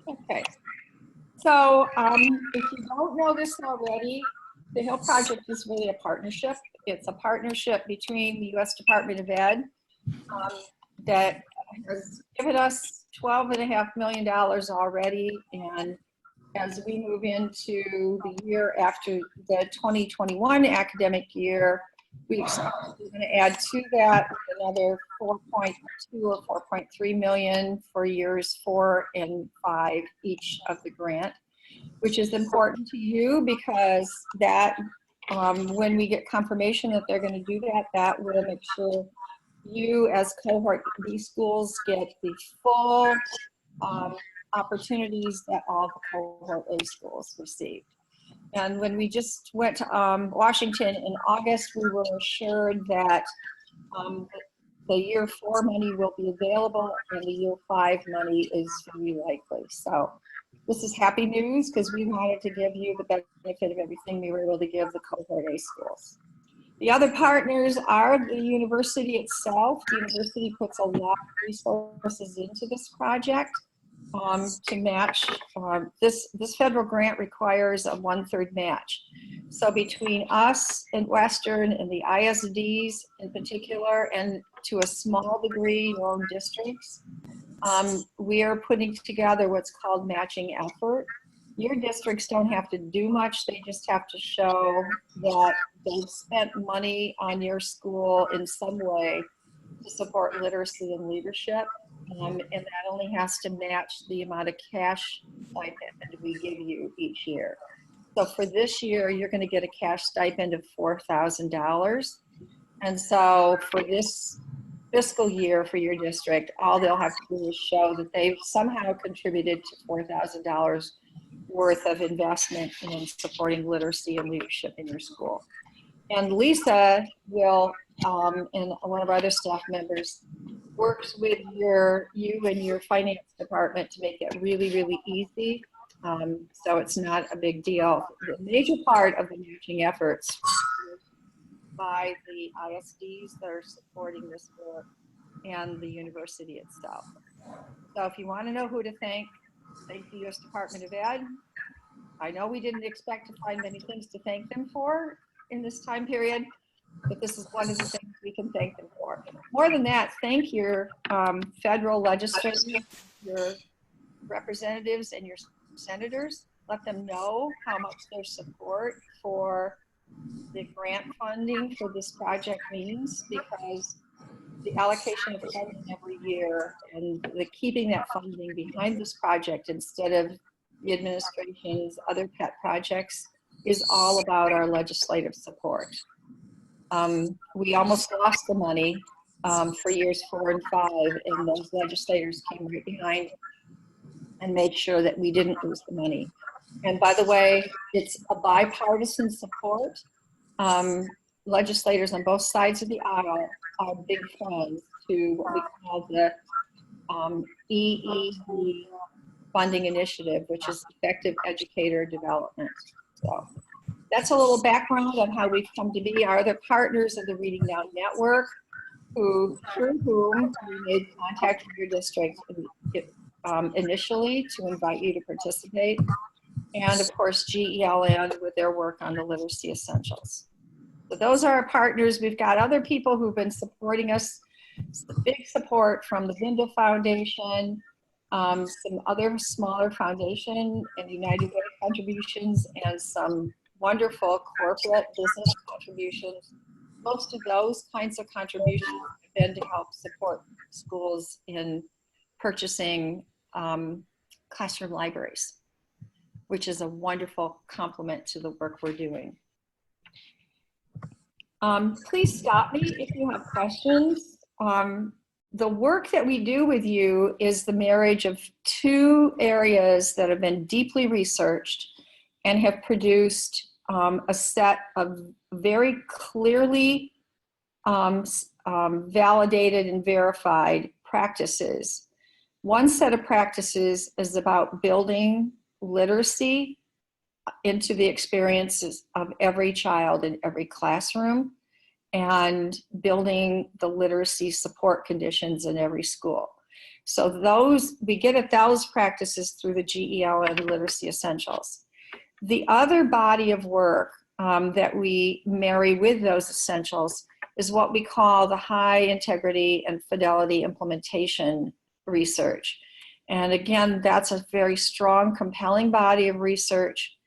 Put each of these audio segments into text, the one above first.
Okay. So if you don't know this already, the HIL Project is really a partnership. It's a partnership between the U.S. Department of Ed that has given us $12.5 million already. And as we move into the year after the 2021 academic year, we expect we're going to add to that another 4.2 or 4.3 million for years 4 and 5 each of the grant, which is important to you because that when we get confirmation that they're going to do that, that will make sure you as Cohort B schools get the full opportunities that all the Cohort A schools received. And when we just went to Washington in August, we were assured that the year 4 money will be available and the year 5 money is very likely. So this is happy news because we wanted to give you the benefit of everything we were able to give the Cohort A schools. The other partners are the university itself. The university puts a lot of resources into this project to match. This federal grant requires a 1/3 match. So between us and Western and the ISDs in particular, and to a small degree your own districts, we are putting together what's called matching effort. Your districts don't have to do much, they just have to show that they've spent money on your school in some way to support literacy and leadership. And that only has to match the amount of cash stipend we give you each year. So for this year, you're going to get a cash stipend of $4,000. And so for this fiscal year for your district, all they'll have to do is show that they've somehow contributed to $4,000 worth of investment in supporting literacy and leadership in your school. And Lisa will, and one of our other staff members, works with you and your finance department to make it really, really easy. So it's not a big deal. The major part of the matching efforts by the ISDs that are supporting this work and the university itself. So if you want to know who to thank the U.S. Department of Ed. I know we didn't expect to find many things to thank them for in this time period, but this is one of the things we can thank them for. More than that, thank your federal legislators, your representatives, and your senators. Let them know how much their support for the grant funding for this project means, because the allocation of funding every year and the keeping that funding behind this project instead of the administration's other pet projects is all about our legislative support. We almost lost the money for years 4 and 5, and those legislators came right behind and made sure that we didn't lose the money. And by the way, it's a bipartisan support. Legislators on both sides of the aisle are big friends to what we call the EED funding initiative, which is Effective Educator Development. So that's a little background on how we've come to be. Our other partners of the Reading Now Network, through whom we made contact with your district initially to invite you to participate. And of course, GELN with their work on the literacy essentials. So those are our partners. We've got other people who've been supporting us. Big support from the Vinda Foundation, some other smaller foundation and United Way contributions, and some wonderful corporate business contributions. Most of those kinds of contributions have been to help support schools in purchasing classroom libraries, which is a wonderful complement to the work we're doing. Please stop me if you have questions. The work that we do with you is the marriage of 2 areas that have been deeply researched and have produced a set of very clearly validated and verified practices. One set of practices is about building literacy into the experiences of every child in every classroom and building the literacy support conditions in every school. So we get at those practices through the GEL and Literacy Essentials. The other body of work that we marry with those essentials is what we call the high integrity and fidelity implementation research. And again, that's a very strong, compelling body of research.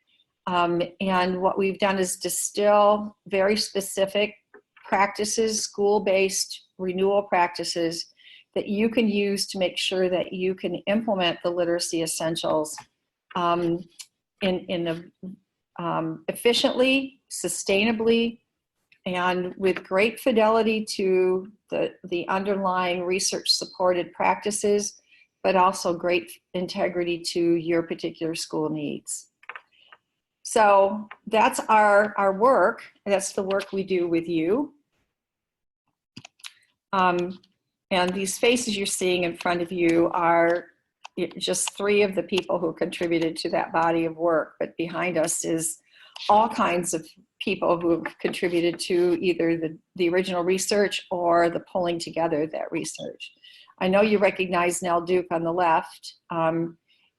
And what we've done is distill very specific practices, school-based renewal practices that you can use to make sure that you can implement the literacy essentials efficiently, sustainably, and with great fidelity to the underlying research-supported practices, but also great integrity to your particular school needs. So that's our work. That's the work we do with you. And these faces you're seeing in front of you are just 3 of the people who contributed to that body of work. But behind us is all kinds of people who have contributed to either the original research or the pulling together of that research. I know you recognize Nell Duke on the left.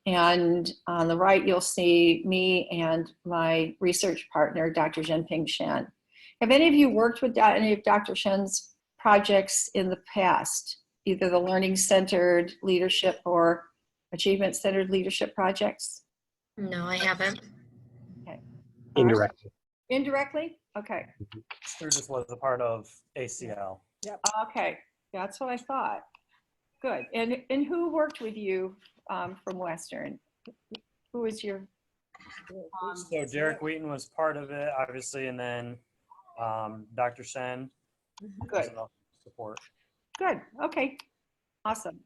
And on the right, you'll see me and my research partner, Dr. Zhenping Shen. Have any of you worked with any of Dr. Shen's projects in the past, either the learning-centered leadership or achievement-centered leadership projects? No, I haven't. Okay. Indirectly. Indirectly? Okay. Sturgis was a part of ACL. Yep. Okay, that's what I thought. Good. And who worked with you from Western? Who was your? So Derek Wheaton was part of it, obviously, and then Dr. Shen. Good. Support. Good. Okay. Awesome.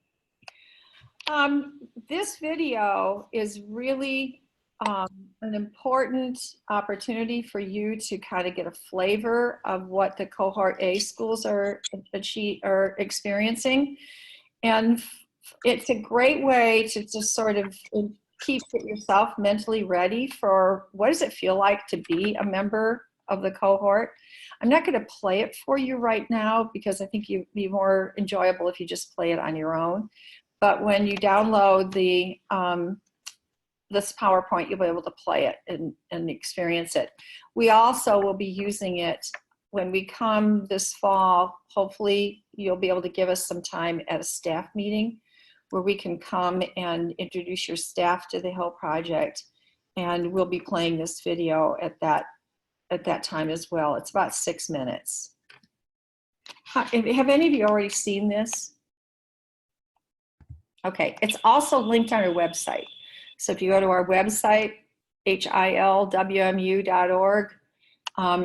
This video is really an important opportunity for you to kind of get a flavor of what the Cohort A schools are experiencing. And it's a great way to just sort of get yourself mentally ready for what does it feel like to be a member of the cohort. I'm not going to play it for you right now because I think it'd be more enjoyable if you just play it on your own. But when you download this PowerPoint, you'll be able to play it and experience it. We also will be using it when we come this fall. Hopefully you'll be able to give us some time at a staff meeting where we can come and introduce your staff to the HIL Project, and we'll be playing this video at that time as well. It's about 6 minutes. Have any of you already seen this? Okay, it's also linked on our website. So if you go to our website, hilwmu.org,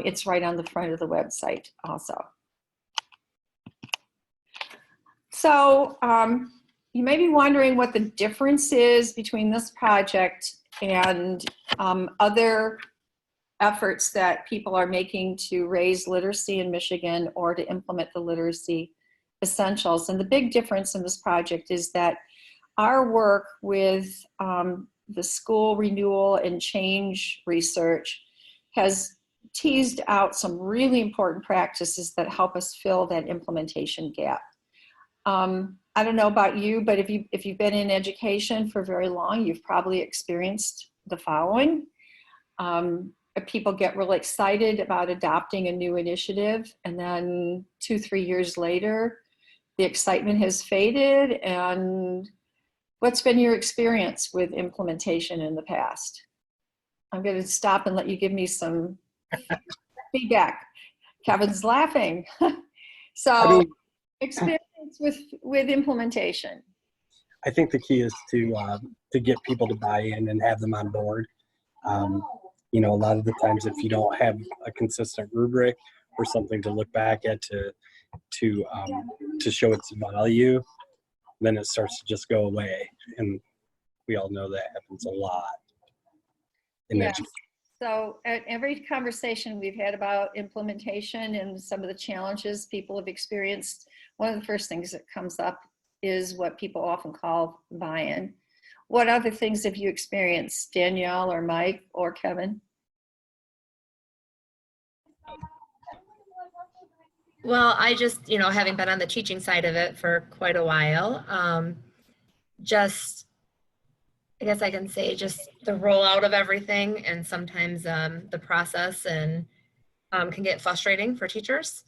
it's right on the front of the website also. So you may be wondering what the difference is between this project and other efforts that people are making to raise literacy in Michigan or to implement the literacy essentials. And the big difference in this project is that our work with the school renewal and change research has teased out some really important practices that help us fill that implementation gap. I don't know about you, but if you've been in education for very long, you've probably experienced the following. People get really excited about adopting a new initiative, and then 2-3 years later, the excitement has faded. And what's been your experience with implementation in the past? I'm going to stop and let you give me some feedback. Kevin's laughing. So, experience with implementation. I think the key is to get people to buy in and have them on board. You know, a lot of the times, if you don't have a consistent rubric or something to look back at to show its value, then it starts to just go away, and we all know that happens a lot in education. So at every conversation we've had about implementation and some of the challenges people have experienced, one of the first things that comes up is what people often call buy-in. What other things have you experienced, Danielle or Mike or Kevin? Well, I just, having been on the teaching side of it for quite a while, just, I guess I can say, just the rollout of everything, and sometimes the process and can get frustrating for teachers.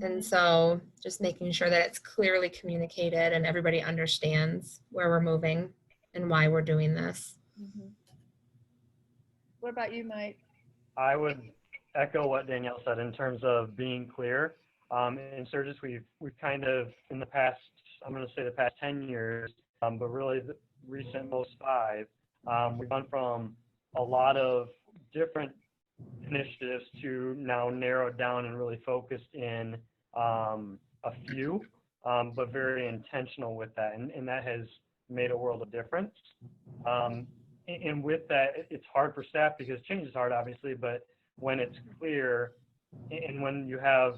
And so just making sure that it's clearly communicated and everybody understands where we're moving and why we're doing this. What about you, Mike? I would echo what Danielle said in terms of being clear. In Sturgis, we've kind of, in the past, I'm going to say the past 10 years, but really the recent most 5, we've gone from a lot of different initiatives to now narrowed down and really focused in a few, but very intentional with that. And that has made a world of difference. And with that, it's hard for staff because change is hard, obviously, but when it's clear and when you have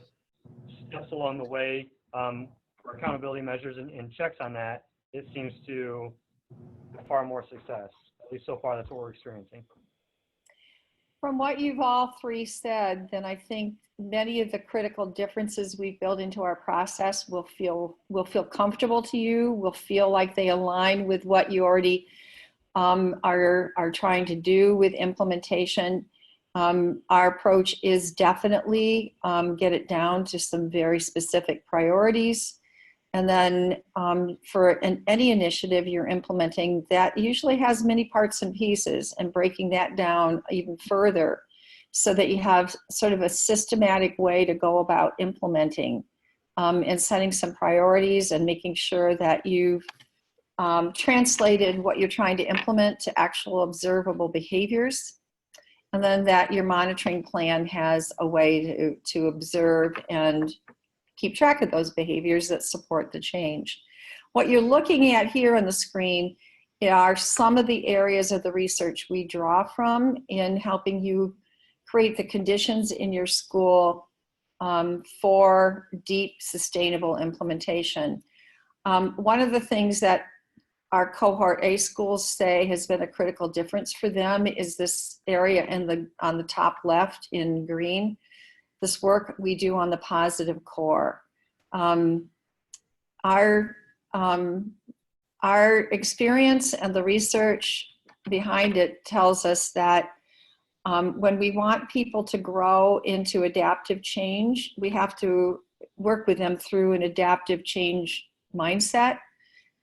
steps along the way for accountability measures and checks on that, it seems to have far more success. At least so far, that's what we're experiencing. From what you've all 3 said, then I think many of the critical differences we've built into our process will feel comfortable to you, will feel like they align with what you already are trying to do with implementation. Our approach is definitely get it down to some very specific priorities. And then for any initiative you're implementing, that usually has many parts and pieces, and breaking that down even further so that you have sort of a systematic way to go about implementing and setting some priorities and making sure that you've translated what you're trying to implement to actual observable behaviors. And then that your monitoring plan has a way to observe and keep track of those behaviors that support the change. What you're looking at here on the screen are some of the areas of the research we draw from in helping you create the conditions in your school for deep, sustainable implementation. One of the things that our Cohort A schools say has been a critical difference for them is this area on the top left in green, this work we do on the positive core. Our experience and the research behind it tells us that when we want people to grow into adaptive change, we have to work with them through an adaptive change mindset.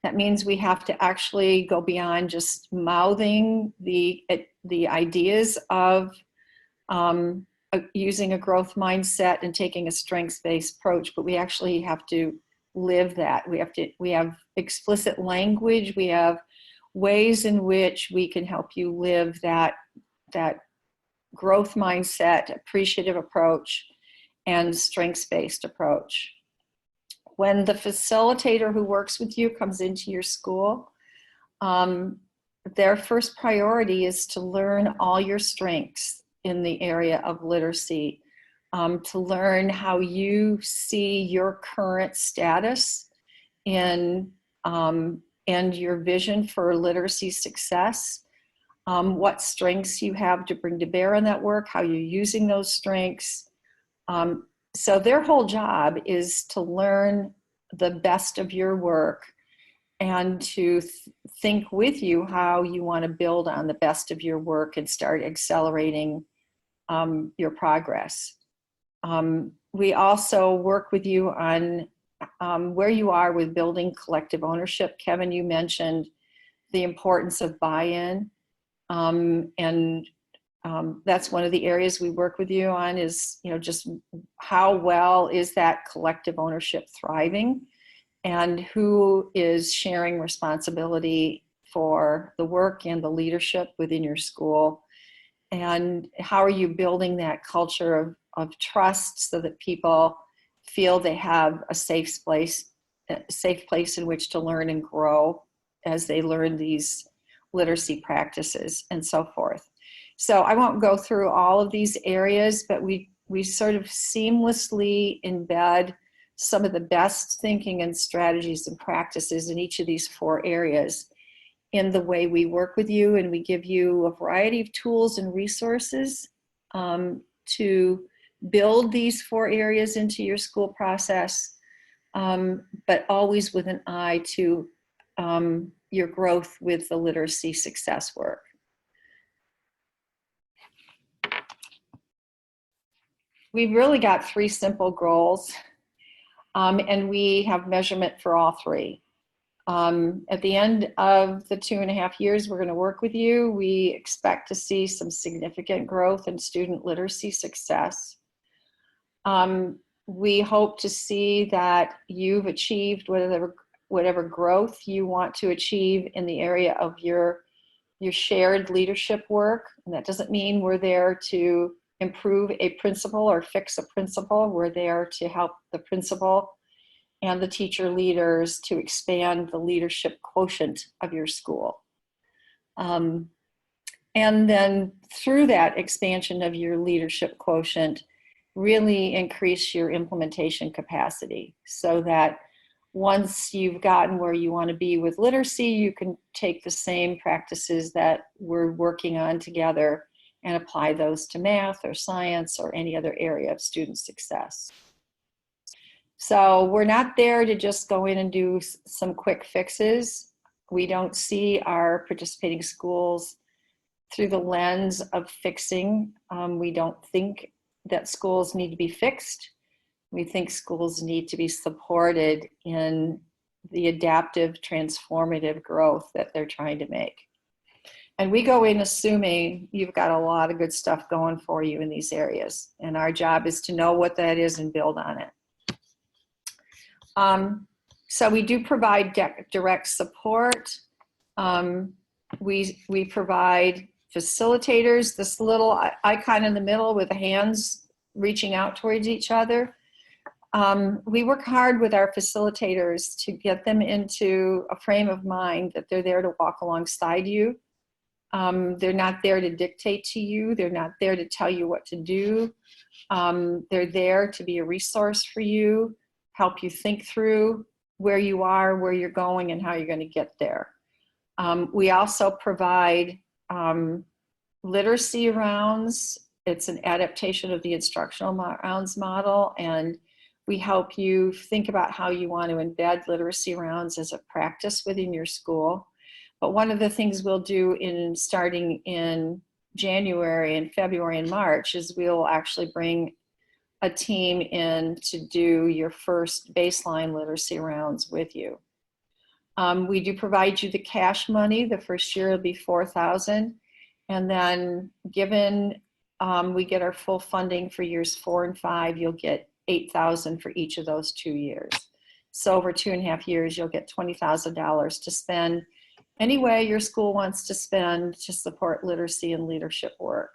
That means we have to actually go beyond just mouthing the ideas of using a growth mindset and taking a strengths-based approach, but we actually have to live that. We have explicit language. We have ways in which we can help you live that growth mindset, appreciative approach, and strengths-based approach. When the facilitator who works with you comes into your school, their first priority is to learn all your strengths in the area of literacy, to learn how you see your current status and your vision for literacy success, what strengths you have to bring to bear on that work, how you're using those strengths. So their whole job is to learn the best of your work and to think with you how you want to build on the best of your work and start accelerating your progress. We also work with you on where you are with building collective ownership. Kevin, you mentioned the importance of buy-in, and that's one of the areas we work with you on is, just how well is that collective ownership thriving and who is sharing responsibility for the work and the leadership within your school, and how are you building that culture of trust so that people feel they have a safe place in which to learn and grow as they learn these literacy practices and so forth. So I won't go through all of these areas, but we sort of seamlessly embed some of the best thinking and strategies and practices in each of these 4 areas in the way we work with you, and we give you a variety of tools and resources to build these 4 areas into your school process, but always with an eye to your growth with the literacy success work. We've really got 3 simple goals, and we have measurement for all 3. At the end of the 2.5 years we're going to work with you, we expect to see some significant growth in student literacy success. We hope to see that you've achieved whatever growth you want to achieve in the area of your shared leadership work. And that doesn't mean we're there to improve a principal or fix a principal. We're there to help the principal and the teacher leaders to expand the leadership quotient of your school. And then through that expansion of your leadership quotient, really increase your implementation capacity so that once you've gotten where you want to be with literacy, you can take the same practices that we're working on together and apply those to math or science or any other area of student success. So we're not there to just go in and do some quick fixes. We don't see our participating schools through the lens of fixing. We don't think that schools need to be fixed. We think schools need to be supported in the adaptive, transformative growth that they're trying to make. And we go in assuming you've got a lot of good stuff going for you in these areas. And our job is to know what that is and build on it. So we do provide direct support. We provide facilitators, this little icon in the middle with the hands reaching out towards each other. We work hard with our facilitators to get them into a frame of mind that they're there to walk alongside you. They're not there to dictate to you. They're not there to tell you what to do. They're there to be a resource for you, help you think through where you are, where you're going, and how you're going to get there. We also provide literacy rounds. It's an adaptation of the instructional rounds model, and we help you think about how you want to embed literacy rounds as a practice within your school. But one of the things we'll do starting in January and February and March is we'll actually bring a team in to do your first baseline literacy rounds with you. We do provide you the cash money. The first year will be $4,000. And then given we get our full funding for years 4 and 5, you'll get $8,000 for each of those 2 years. So over 2.5 years, you'll get $20,000 to spend any way your school wants to spend to support literacy and leadership work.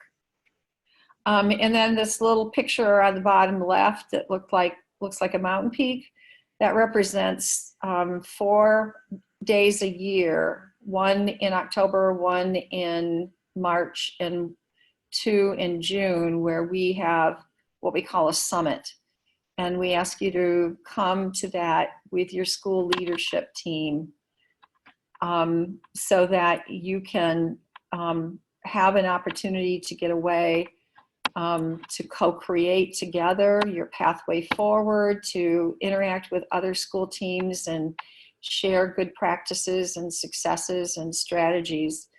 And then this little picture on the bottom left that looks like a mountain peak, that represents 4 days a year, 1 in October, 1 in March, and 2 in June, where we have what we call a summit. And we ask you to come to that with your school leadership team so that you can have an opportunity to get away, to co-create together your pathway forward, to interact with other school teams and share good practices and successes and strategies,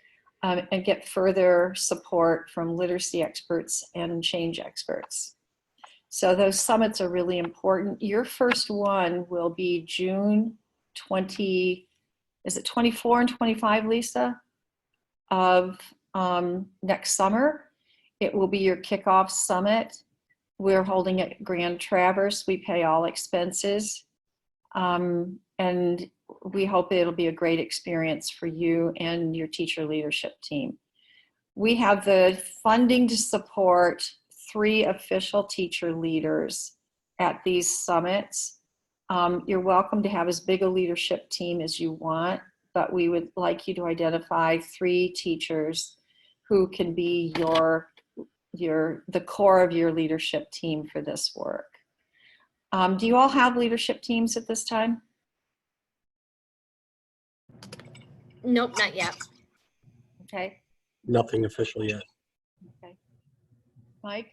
and get further support from literacy experts and change experts. So those summits are really important. Your first one will be June 20, is it 24 and 25, Lisa, of next summer. It will be your kickoff summit. We're holding it at Grand Traverse. We pay all expenses. And we hope it'll be a great experience for you and your teacher leadership team. We have the funding to support 3 official teacher leaders at these summits. You're welcome to have as big a leadership team as you want, but we would like you to identify 3 teachers who can be the core of your leadership team for this work. Do you all have leadership teams at this time? Nope, not yet. Okay. Nothing official yet. Okay. Mike?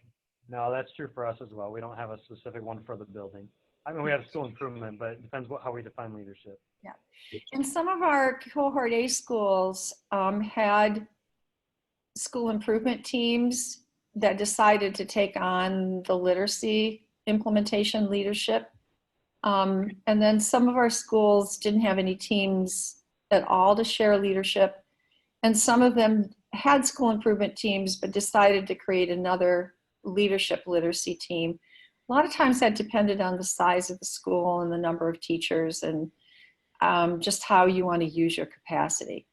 No, that's true for us as well. We don't have a specific one for the building. I mean, we have school improvement, but it depends how we define leadership. And some of our Cohort A schools had school improvement teams that decided to take on the literacy implementation leadership. And then some of our schools didn't have any teams at all to share leadership. And some of them had school improvement teams, but decided to create another leadership literacy team. A lot of times that depended on the size of the school and the number of teachers and just how you want to use your capacity.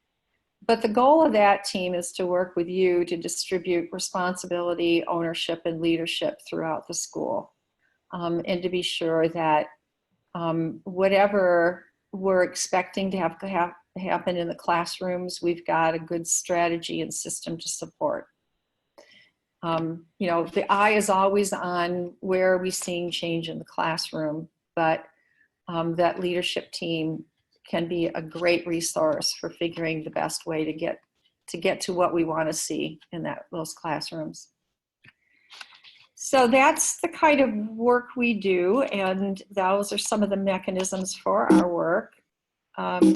But the goal of that team is to work with you to distribute responsibility, ownership, and leadership throughout the school. And to be sure that whatever we're expecting to have happen in the classrooms, we've got a good strategy and system to support. You know, the eye is always on where are we seeing change in the classroom, but that leadership team can be a great resource for figuring the best way to get to what we want to see in those classrooms. So that's the kind of work we do, and those are some of the mechanisms for our work. Some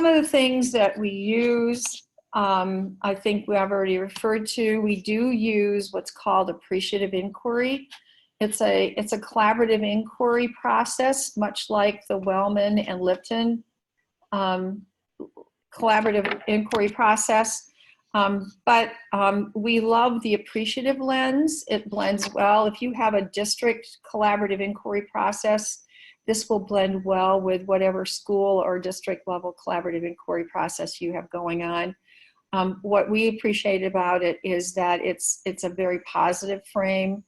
of the things that we use, I think we have already referred to. We do use what's called appreciative inquiry. It's a collaborative inquiry process, much like the Wellman and Lipton collaborative inquiry process. But we love the appreciative lens. It blends well. If you have a district collaborative inquiry process, this will blend well with whatever school or district level collaborative inquiry process you have going on. What we appreciate about it is that it's a very positive frame,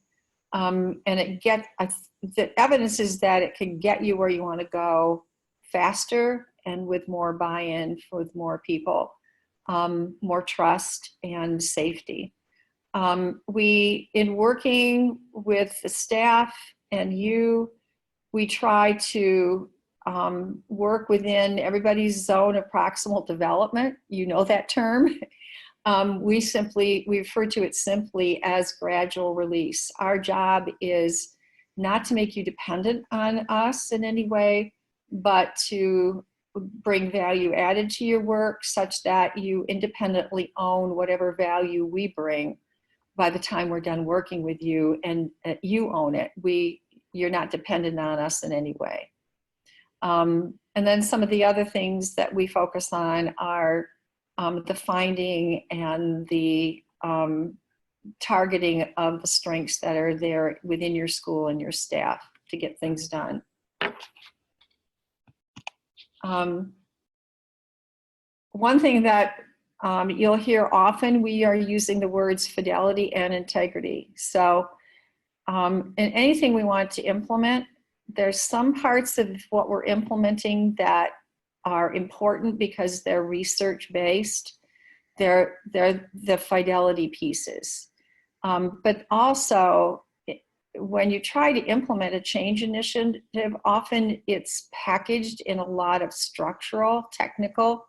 and the evidence is that it can get you where you want to go faster and with more buy-in with more people, more trust and safety. In working with the staff and you, we try to work within everybody's zone of proximal development. You know that term. We refer to it simply as gradual release. Our job is not to make you dependent on us in any way, but to bring value added to your work such that you independently own whatever value we bring by the time we're done working with you, and you own it. You're not dependent on us in any way. And then some of the other things that we focus on are the finding and the targeting of the strengths that are there within your school and your staff to get things done. One thing that you'll hear often, we are using the words fidelity and integrity. So in anything we want to implement, there's some parts of what we're implementing that are important because they're research-based. They're the fidelity pieces. But also, when you try to implement a change initiative, often it's packaged in a lot of structural, technical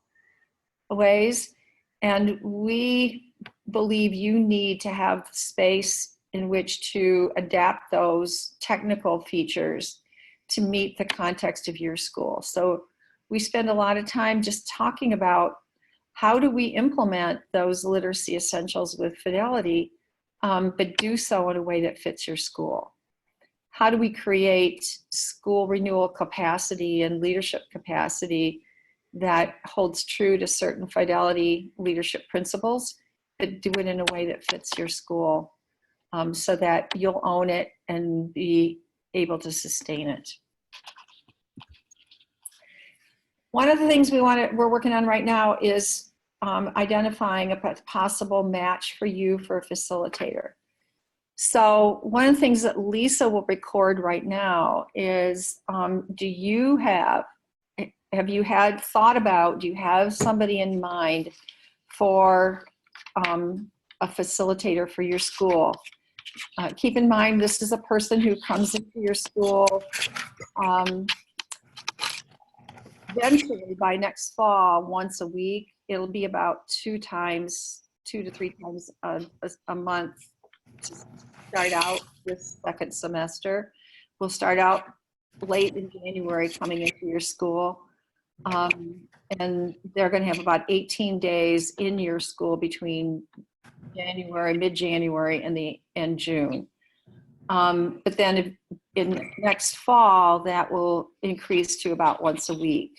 ways. And we believe you need to have space in which to adapt those technical features to meet the context of your school. So we spend a lot of time just talking about how do we implement those literacy essentials with fidelity, but do so in a way that fits your school. How do we create school renewal capacity and leadership capacity that holds true to certain fidelity leadership principles, but do it in a way that fits your school, so that you'll own it and be able to sustain it. One of the things we're working on right now is identifying a possible match for you for a facilitator. So one of the things that Lisa will record right now is, do you have you have somebody in mind for a facilitator for your school? Keep in mind, this is a person who comes into your school eventually by next fall, once a week. It'll be about 2 to 3 times a month to start out this second semester. will start out late in January coming into your school. And they're going to have about 18 days in your school between January, mid-January, and June. But then in next fall, that will increase to about once a week.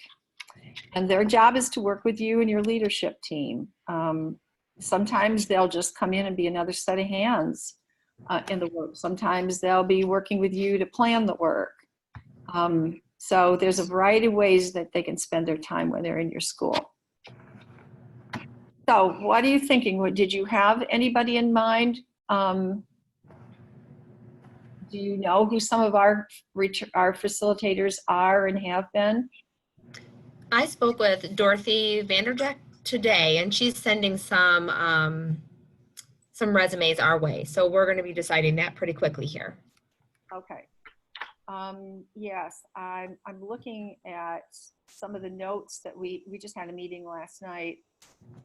And their job is to work with you and your leadership team. Sometimes they'll just come in and be another set of hands in the work. Sometimes they'll be working with you to plan the work. So there's a variety of ways that they can spend their time when they're in your school. So what are you thinking? Did you have anybody in mind? Do you know who some of our facilitators are and have been? I spoke with Dorothy Vanderjack today, and she's sending some resumes our way. So we're going to be deciding that pretty quickly here. Okay. Yes, I'm looking at some of the notes that we just had a meeting last night.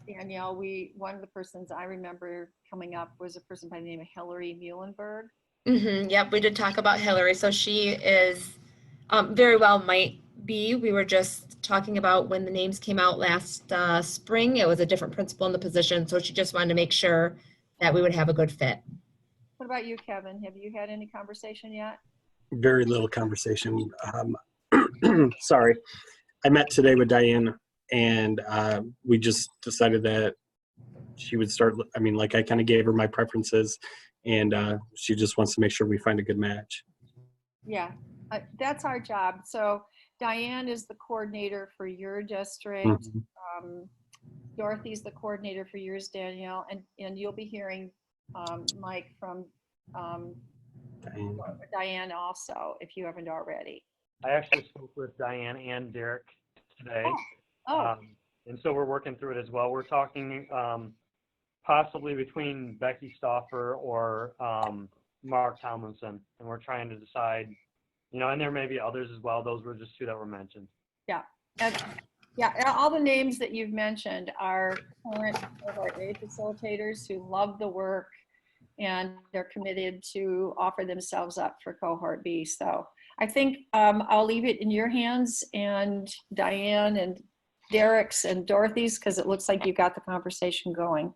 Danielle, one of the persons I remember coming up was a person by the name of Hillary Muhlenberg. Yep, we did talk about Hillary. So she is very well might be. We were just talking about when the names came out last spring. It was a different principal in the position. So she just wanted to make sure that we would have a good fit. What about you, Kevin? Have you had any conversation yet? Very little conversation. Sorry. I met today with Diane, and we just decided that she would start, I mean, like I kind of gave her my preferences, and she just wants to make sure we find a good match. Yeah, that's our job. So Diane is the coordinator for your district. Dorothy's the coordinator for yours, Danielle, and you'll be hearing Mike from Diane also, if you haven't already. I actually spoke with Diane and Derek today. And so we're working through it as well. We're talking possibly between Becky Stauffer or Mark Tomlinson, and we're trying to decide, and there may be others as well. Those were just two that were mentioned. Yeah. Yeah, all the names that you've mentioned are current Cohort A facilitators who love the work and they're committed to offer themselves up for Cohort B. So I think I'll leave it in your hands and Diane and Derek's and Dorothy's, because it looks like you got the conversation going.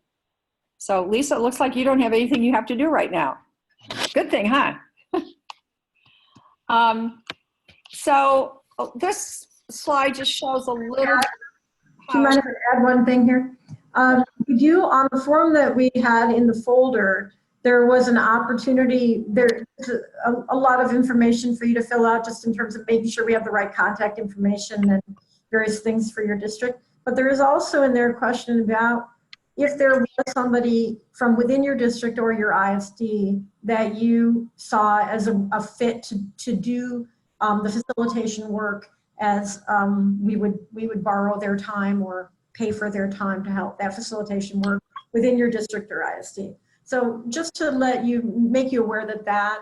So Lisa, it looks like you don't have anything you have to do right now. Good thing, huh? So this slide just shows a little. Do you mind if I add one thing here? On the form that we had in the folder, there was an opportunity, there's a lot of information for you to fill out just in terms of making sure we have the right contact information and various things for your district. But there is also in there a question about if there was somebody from within your district or your ISD that you saw as a fit to do the facilitation work, as we would borrow their time or pay for their time to help that facilitation work within your district or ISD. So just to make you aware that that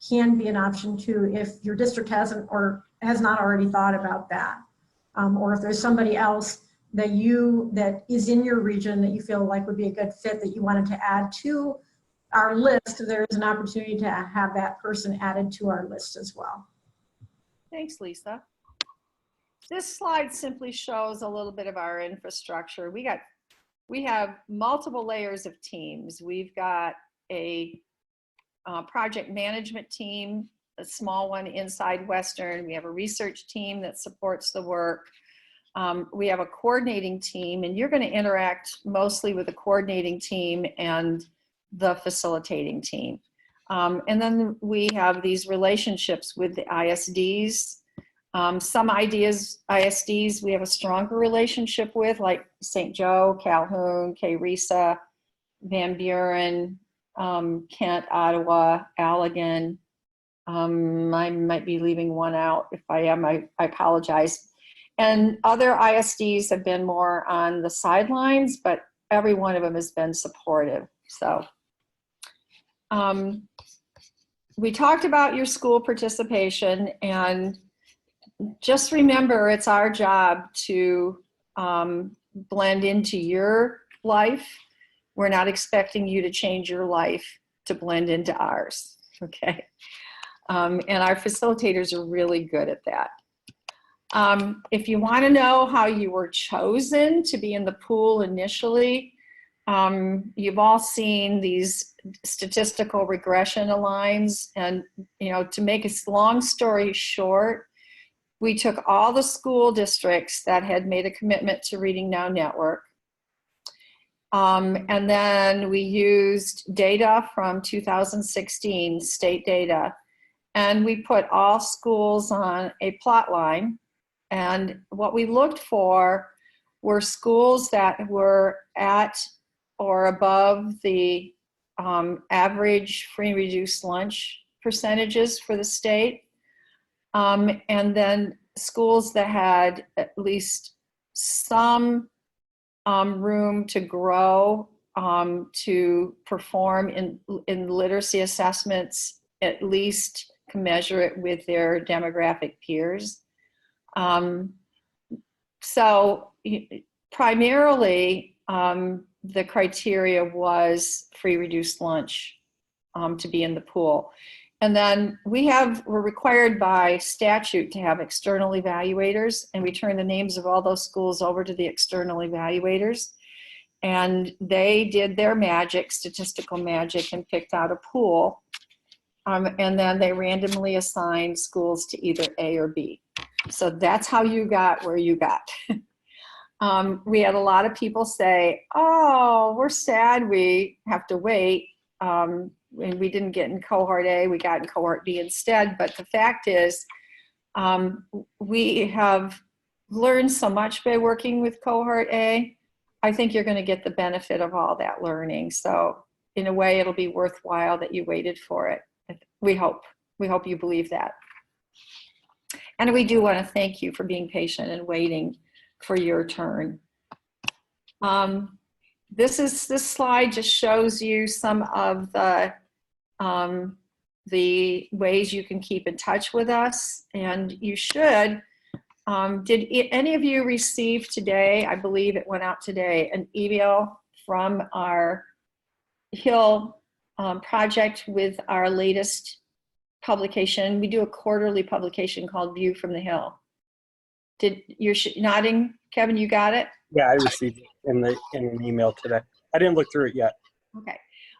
can be an option too, if your district hasn't or has not already thought about that, or if there's somebody else that is in your region that you feel like would be a good fit that you wanted to add to our list, there is an opportunity to have that person added to our list as well. Thanks, Lisa. This slide simply shows a little bit of our infrastructure. We have multiple layers of teams. We've got a project management team, a small one inside Western. We have a research team that supports the work. We have a coordinating team, and you're going to interact mostly with the coordinating team and the facilitating team. And then we have these relationships with the ISDs. Some ISDs we have a stronger relationship with, like St. Joe, Calhoun, K-RESA, Van Buren, Kent, Ottawa, Allegan. I might be leaving one out. If I am, I apologize. And other ISDs have been more on the sidelines, but every one of them has been supportive. So we talked about your school participation, and just remember it's our job to blend into your life. We're not expecting you to change your life to blend into ours, okay? And our facilitators are really good at that. If you want to know how you were chosen to be in the pool initially, you've all seen these statistical regression lines. And, you know, to make a long story short, we took all the school districts that had made a commitment to Reading Now Network. And then we used data from 2016, state data, and we put all schools on a plot line. And what we looked for were schools that were at or above the average free and reduced lunch percentages for the state. And then schools that had at least some room to grow, to perform in literacy assessments, at least commensurate with their demographic peers. So primarily, the criteria was free reduced lunch to be in the pool. And then we're required by statute to have external evaluators, and we turn the names of all those schools over to the external evaluators. And they did their magic, statistical magic, and picked out a pool. And then they randomly assigned schools to either A or B. So that's how you got where you got. We had a lot of people say, oh, we're sad we have to wait. And we didn't get in cohort A, we got in cohort B instead. But the fact is, we have learned so much by working with cohort A. I think you're going to get the benefit of all that learning. So in a way, it'll be worthwhile that you waited for it. We hope you believe that. And we do want to thank you for being patient and waiting for your turn. This slide just shows you some of the ways you can keep in touch with us, and you should. Did any of you receive today, I believe it went out today, an email from our HIL project with our latest publication? We do a quarterly publication called View from the Hill. You're nodding, Kevin, you got it? Yeah, I received it in an email today. I didn't look through it yet. Okay.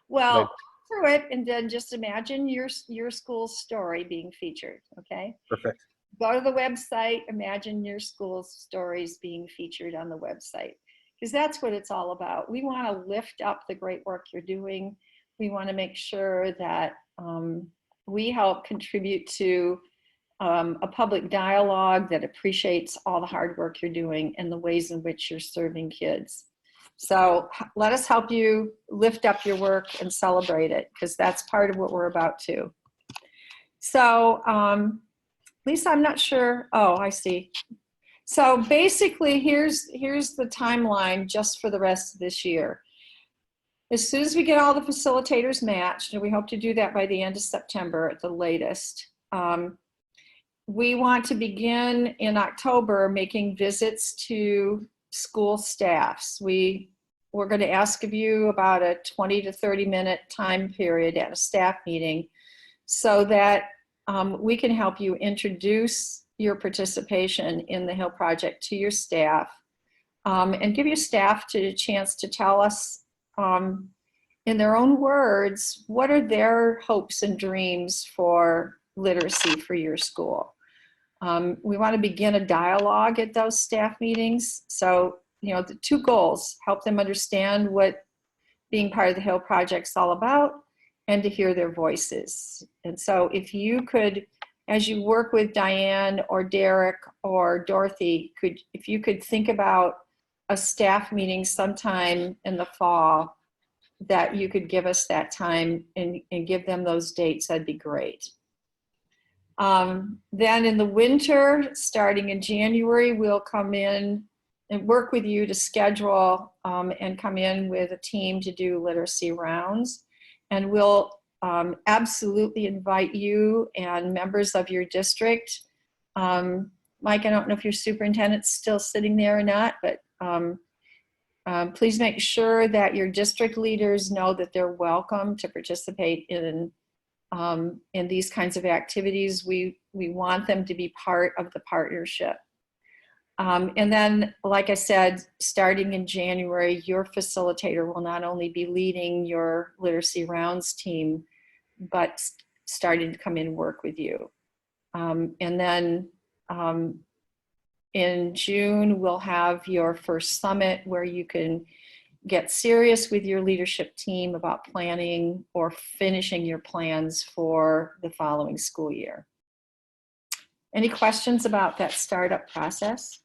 Well, look through it and then just imagine your school's story being featured, okay? Perfect. Go to the website, imagine your school's stories being featured on the website, because that's what it's all about. We want to lift up the great work you're doing. We want to make sure that we help contribute to a public dialogue that appreciates all the hard work you're doing and the ways in which you're serving kids. So let us help you lift up your work and celebrate it, because that's part of what we're about too. So Lisa, I'm not sure. Oh, I see. So basically, here's the timeline just for the rest of this year. As soon as we get all the facilitators matched, and we hope to do that by the end of September at the latest, we want to begin in October making visits to school staffs. We're going to ask of you about a 20 to 30 minute time period at a staff meeting so that we can help you introduce your participation in the HIL Project to your staff, and give your staff a chance to tell us in their own words, what are their hopes and dreams for literacy for your school. We want to begin a dialogue at those staff meetings. So, you know, the two goals: help them understand what being part of the HIL Project is all about, and to hear their voices. And so if you could, as you work with Diane or Derek or Dorothy, if you could think about a staff meeting sometime in the fall that you could give us that time and give them those dates, that'd be great. Then in the winter, starting in January, we'll come in and work with you to schedule and come in with a team to do literacy rounds. And we'll absolutely invite you and members of your district. Mike, I don't know if your superintendent's still sitting there or not, but please make sure that your district leaders know that they're welcome to participate in in these kinds of activities. We want them to be part of the partnership. And then, like I said, starting in January, your facilitator will not only be leading your literacy rounds team, but starting to come in and work with you. And then in June, we'll have your first summit where you can get serious with your leadership team about planning or finishing your plans for the following school year. Any questions about that startup process?